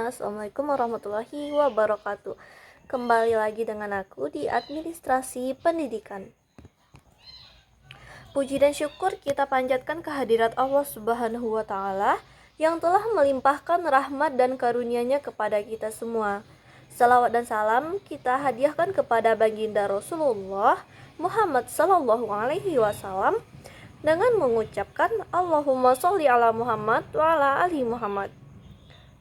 Assalamualaikum warahmatullahi wabarakatuh. Kembali lagi dengan aku di Administrasi Pendidikan. Puji dan syukur kita panjatkan kehadirat Allah Subhanahu wa Ta'ala yang telah melimpahkan rahmat dan karunia-Nya kepada kita semua. Salawat dan salam kita hadiahkan kepada baginda Rasulullah Muhammad Sallallahu Alaihi Wasallam dengan mengucapkan Allahumma sholli ala Muhammad wa ala ali Muhammad.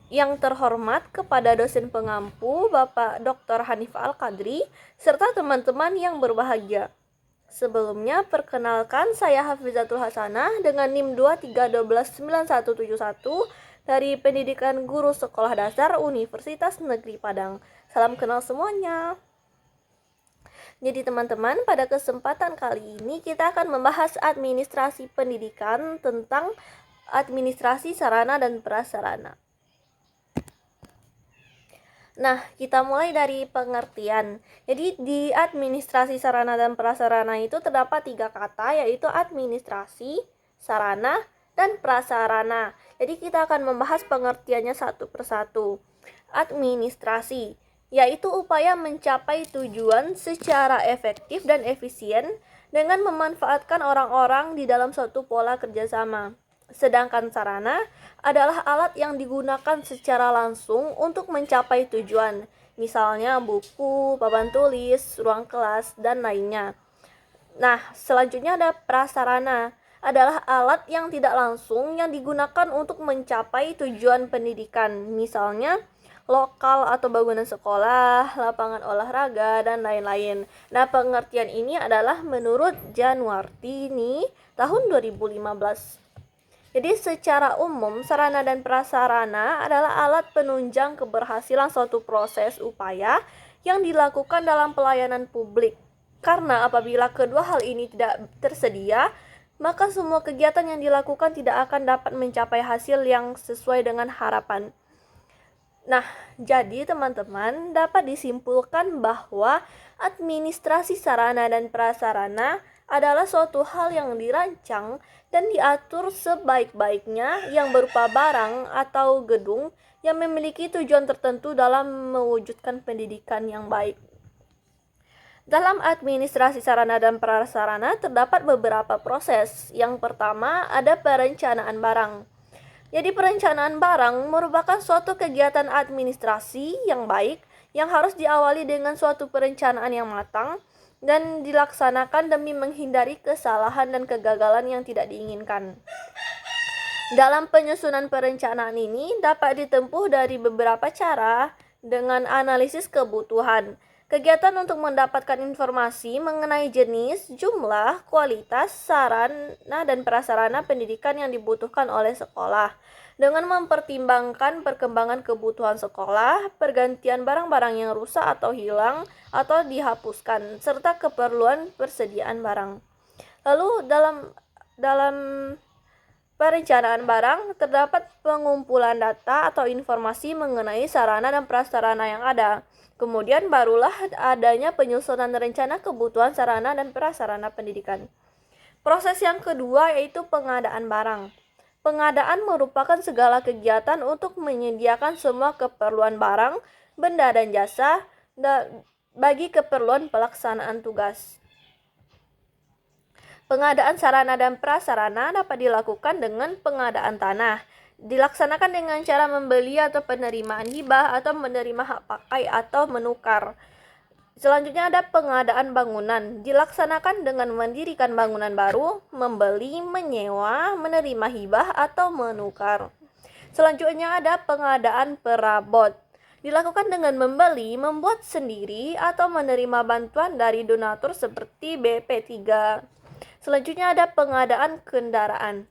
Yang terhormat kepada dosen pengampu Bapak Dr. Hanif Al-Qadri serta teman-teman yang berbahagia. Sebelumnya perkenalkan saya Hafizatul Hasanah dengan NIM 23129171 dari Pendidikan Guru Sekolah Dasar Universitas Negeri Padang. Salam kenal semuanya. Jadi teman-teman, pada kesempatan kali ini kita akan membahas administrasi pendidikan tentang administrasi sarana dan prasarana. Nah, kita mulai dari pengertian. Jadi di administrasi sarana dan prasarana itu terdapat 3 kata, yaitu administrasi, sarana, dan prasarana. Jadi kita akan membahas pengertiannya satu persatu. Administrasi, yaitu upaya mencapai tujuan secara efektif dan efisien dengan memanfaatkan orang-orang di dalam suatu pola kerjasama. Sedangkan sarana adalah alat yang digunakan secara langsung untuk mencapai tujuan, misalnya buku, papan tulis, ruang kelas, dan lainnya. Nah, selanjutnya ada prasarana, adalah alat yang tidak langsung yang digunakan untuk mencapai tujuan pendidikan, misalnya lokal atau bangunan sekolah, lapangan olahraga, dan lain-lain. Nah, pengertian ini adalah menurut Januartini tahun 2015. Jadi secara umum, sarana dan prasarana adalah alat penunjang keberhasilan suatu proses upaya yang dilakukan dalam pelayanan publik. Karena apabila kedua hal ini tidak tersedia, maka semua kegiatan yang dilakukan tidak akan dapat mencapai hasil yang sesuai dengan harapan. Nah, jadi teman-teman dapat disimpulkan bahwa administrasi sarana dan prasarana adalah suatu hal yang dirancang dan diatur sebaik-baiknya yang berupa barang atau gedung yang memiliki tujuan tertentu dalam mewujudkan pendidikan yang baik. Dalam administrasi sarana dan prasarana terdapat beberapa proses. Yang pertama ada perencanaan barang. Jadi perencanaan barang merupakan suatu kegiatan administrasi yang baik yang harus diawali dengan suatu perencanaan yang matang dan dilaksanakan demi menghindari kesalahan dan kegagalan yang tidak diinginkan. Dalam penyusunan perencanaan ini dapat ditempuh dari beberapa cara dengan analisis kebutuhan, kegiatan untuk mendapatkan informasi mengenai jenis, jumlah, kualitas, sarana dan prasarana pendidikan yang dibutuhkan oleh sekolah, dengan mempertimbangkan perkembangan kebutuhan sekolah, pergantian barang-barang yang rusak atau hilang atau dihapuskan, serta keperluan persediaan barang. Lalu dalam perencanaan barang terdapat pengumpulan data atau informasi mengenai sarana dan prasarana yang ada. Kemudian barulah adanya penyusunan rencana kebutuhan sarana dan prasarana pendidikan. Proses yang kedua yaitu pengadaan barang. Pengadaan merupakan segala kegiatan untuk menyediakan semua keperluan barang, benda, dan jasa bagi keperluan pelaksanaan tugas. Pengadaan sarana dan prasarana dapat dilakukan dengan pengadaan tanah. Dilaksanakan dengan cara membeli atau penerimaan hibah atau menerima hak pakai atau menukar. Selanjutnya ada pengadaan bangunan. Dilaksanakan dengan mendirikan bangunan baru, membeli, menyewa, menerima hibah atau menukar. Selanjutnya ada pengadaan perabot. Dilakukan dengan membeli, membuat sendiri atau menerima bantuan dari donatur seperti BP3. Selanjutnya ada pengadaan kendaraan.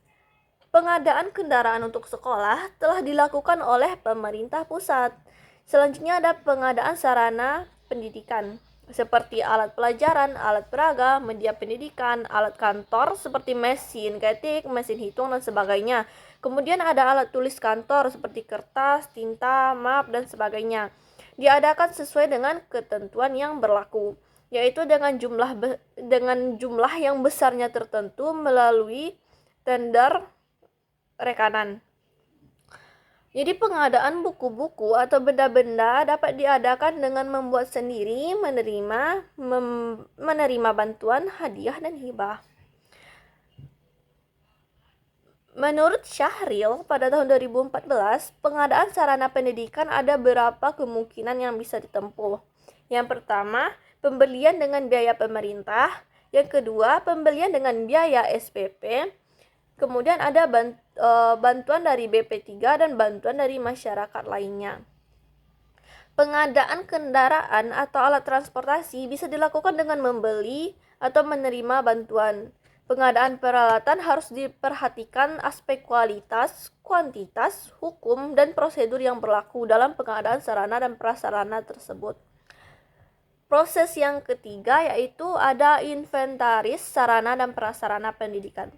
Pengadaan kendaraan untuk sekolah telah dilakukan oleh pemerintah pusat. Selanjutnya ada pengadaan sarana pendidikan seperti alat pelajaran, alat peraga, media pendidikan, alat kantor seperti mesin ketik, mesin hitung, dan sebagainya. Kemudian ada alat tulis kantor seperti kertas, tinta, map, dan sebagainya. Diadakan sesuai dengan ketentuan yang berlaku, yaitu dengan jumlah yang besarnya tertentu melalui tender rekanan. Jadi pengadaan buku-buku atau benda-benda dapat diadakan dengan membuat sendiri, menerima bantuan, hadiah, dan hibah. Menurut Syahril, pada tahun 2014, pengadaan sarana pendidikan ada beberapa kemungkinan yang bisa ditempuh. Yang pertama, pembelian dengan biaya pemerintah. Yang kedua, pembelian dengan biaya SPP. Kemudian ada bantuan dari BP3 dan bantuan dari masyarakat lainnya. Pengadaan kendaraan atau alat transportasi bisa dilakukan dengan membeli atau menerima bantuan. Pengadaan peralatan harus diperhatikan aspek kualitas, kuantitas, hukum, dan prosedur yang berlaku dalam pengadaan sarana dan prasarana tersebut. Proses yang ketiga yaitu ada inventaris sarana dan prasarana pendidikan.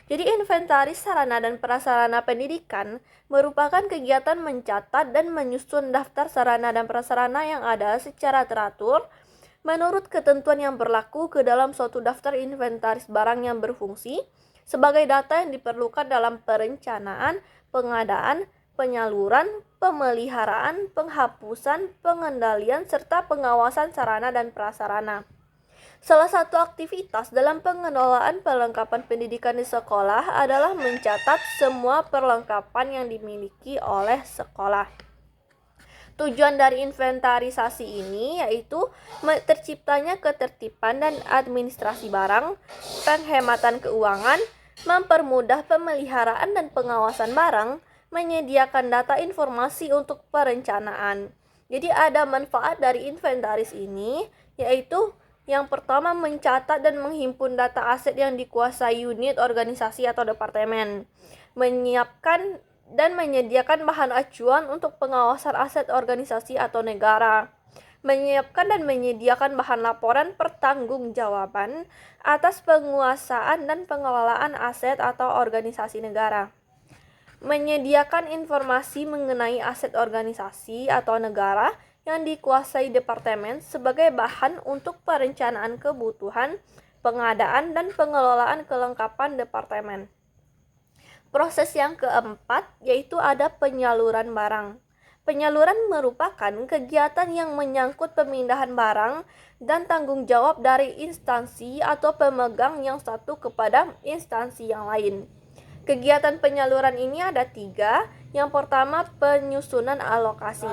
Jadi inventaris sarana dan prasarana pendidikan merupakan kegiatan mencatat dan menyusun daftar sarana dan prasarana yang ada secara teratur menurut ketentuan yang berlaku ke dalam suatu daftar inventaris barang yang berfungsi sebagai data yang diperlukan dalam perencanaan, pengadaan, penyaluran, pemeliharaan, penghapusan, pengendalian, serta pengawasan sarana dan prasarana. Salah satu aktivitas dalam pengelolaan perlengkapan pendidikan di sekolah adalah mencatat semua perlengkapan yang dimiliki oleh sekolah. Tujuan dari inventarisasi ini yaitu terciptanya ketertiban dan administrasi barang, penghematan keuangan, mempermudah pemeliharaan dan pengawasan barang, menyediakan data informasi untuk perencanaan. Jadi ada manfaat dari inventaris ini yaitu yang pertama, mencatat dan menghimpun data aset yang dikuasai unit, organisasi, atau departemen. Menyiapkan dan menyediakan bahan acuan untuk pengawasan aset organisasi atau negara. Menyiapkan dan menyediakan bahan laporan pertanggungjawaban atas penguasaan dan pengelolaan aset atau organisasi negara. Menyediakan informasi mengenai aset organisasi atau negara yang dikuasai departemen sebagai bahan untuk perencanaan kebutuhan, pengadaan, dan pengelolaan kelengkapan departemen. Proses yang keempat yaitu ada penyaluran barang. Penyaluran merupakan kegiatan yang menyangkut pemindahan barang dan tanggung jawab dari instansi atau pemegang yang satu kepada instansi yang lain. Kegiatan penyaluran ini ada 3. Yang pertama, penyusunan alokasi.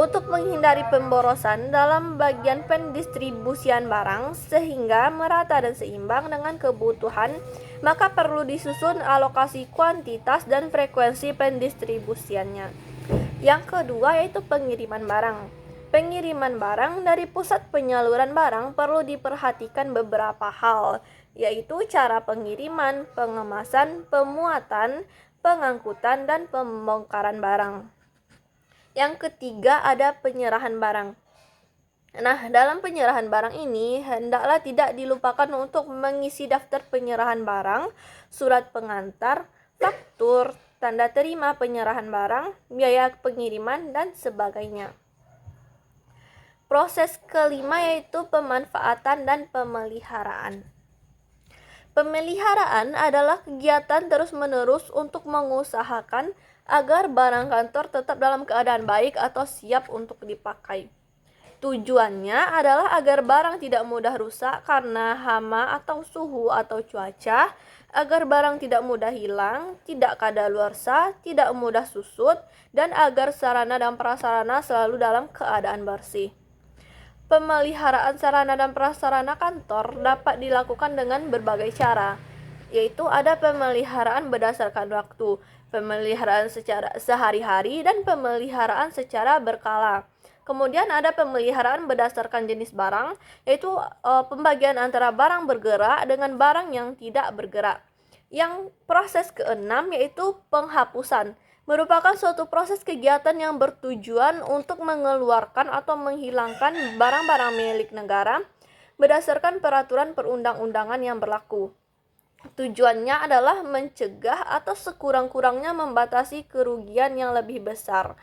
Untuk menghindari pemborosan dalam bagian pendistribusian barang sehingga merata dan seimbang dengan kebutuhan, maka perlu disusun alokasi kuantitas dan frekuensi pendistribusiannya. Yang kedua yaitu pengiriman barang. Pengiriman barang dari pusat penyaluran barang perlu diperhatikan beberapa hal, yaitu cara pengiriman, pengemasan, pemuatan, pengangkutan, dan pembongkaran barang. Yang ketiga ada penyerahan barang. Nah, dalam penyerahan barang ini hendaklah tidak dilupakan untuk mengisi daftar penyerahan barang, surat pengantar, faktur, tanda terima penyerahan barang, biaya pengiriman, dan sebagainya. Proses kelima yaitu pemanfaatan dan pemeliharaan. Pemeliharaan adalah kegiatan terus-menerus untuk mengusahakan agar barang kantor tetap dalam keadaan baik atau siap untuk dipakai. Tujuannya adalah agar barang tidak mudah rusak karena hama atau suhu atau cuaca, agar barang tidak mudah hilang, tidak kadaluarsa, tidak mudah susut, dan agar sarana dan prasarana selalu dalam keadaan bersih. Pemeliharaan sarana dan prasarana kantor dapat dilakukan dengan berbagai cara, yaitu ada pemeliharaan berdasarkan waktu, pemeliharaan secara sehari-hari, dan pemeliharaan secara berkala. Kemudian ada pemeliharaan berdasarkan jenis barang, yaitu pembagian antara barang bergerak dengan barang yang tidak bergerak. Yang proses keenam yaitu penghapusan. Merupakan suatu proses kegiatan yang bertujuan untuk mengeluarkan atau menghilangkan barang-barang milik negara berdasarkan peraturan perundang-undangan yang berlaku. Tujuannya adalah mencegah atau sekurang-kurangnya membatasi kerugian yang lebih besar.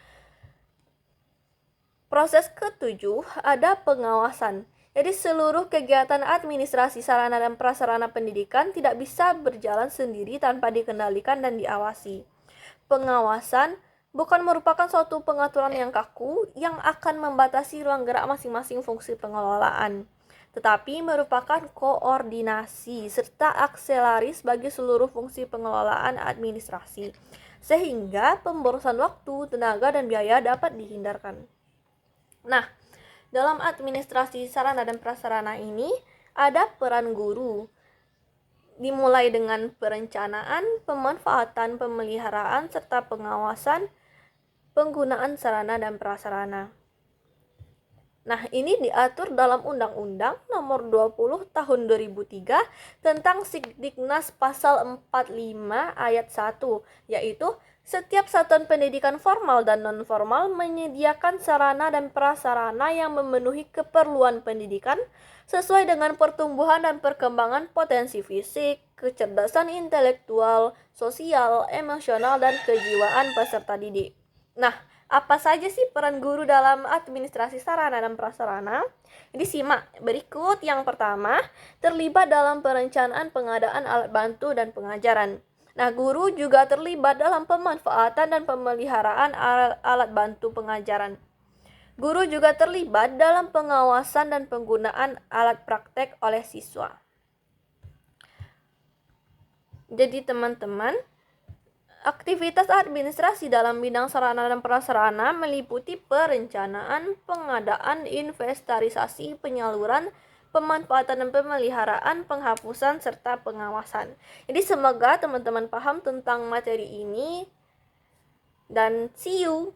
Proses ketujuh ada pengawasan. Jadi seluruh kegiatan administrasi sarana dan prasarana pendidikan tidak bisa berjalan sendiri tanpa dikendalikan dan diawasi. Pengawasan bukan merupakan suatu pengaturan yang kaku yang akan membatasi ruang gerak masing-masing fungsi pengelolaan, tetapi merupakan koordinasi serta akselaris bagi seluruh fungsi pengelolaan administrasi, sehingga pemborosan waktu, tenaga, dan biaya dapat dihindarkan. Nah, dalam administrasi sarana dan prasarana ini ada peran guru, dimulai dengan perencanaan, pemanfaatan, pemeliharaan, serta pengawasan penggunaan sarana dan prasarana. Nah, ini diatur dalam Undang-Undang Nomor 20 Tahun 2003 tentang Sidiknas Pasal 45 Ayat 1, yaitu setiap satuan pendidikan formal dan non-formal menyediakan sarana dan prasarana yang memenuhi keperluan pendidikan sesuai dengan pertumbuhan dan perkembangan potensi fisik, kecerdasan intelektual, sosial, emosional, dan kejiwaan peserta didik. Nah, apa saja sih peran guru dalam administrasi sarana dan prasarana? Jadi simak berikut. Yang pertama, terlibat dalam perencanaan pengadaan alat bantu dan pengajaran. Nah, guru juga terlibat dalam pemanfaatan dan pemeliharaan alat bantu pengajaran. Guru juga terlibat dalam pengawasan dan penggunaan alat praktek oleh siswa. Jadi teman-teman, aktivitas administrasi dalam bidang sarana dan prasarana meliputi perencanaan, pengadaan, inventarisasi, penyaluran, pemanfaatan dan pemeliharaan, penghapusan, serta pengawasan. Jadi semoga teman-teman paham tentang materi ini dan see you.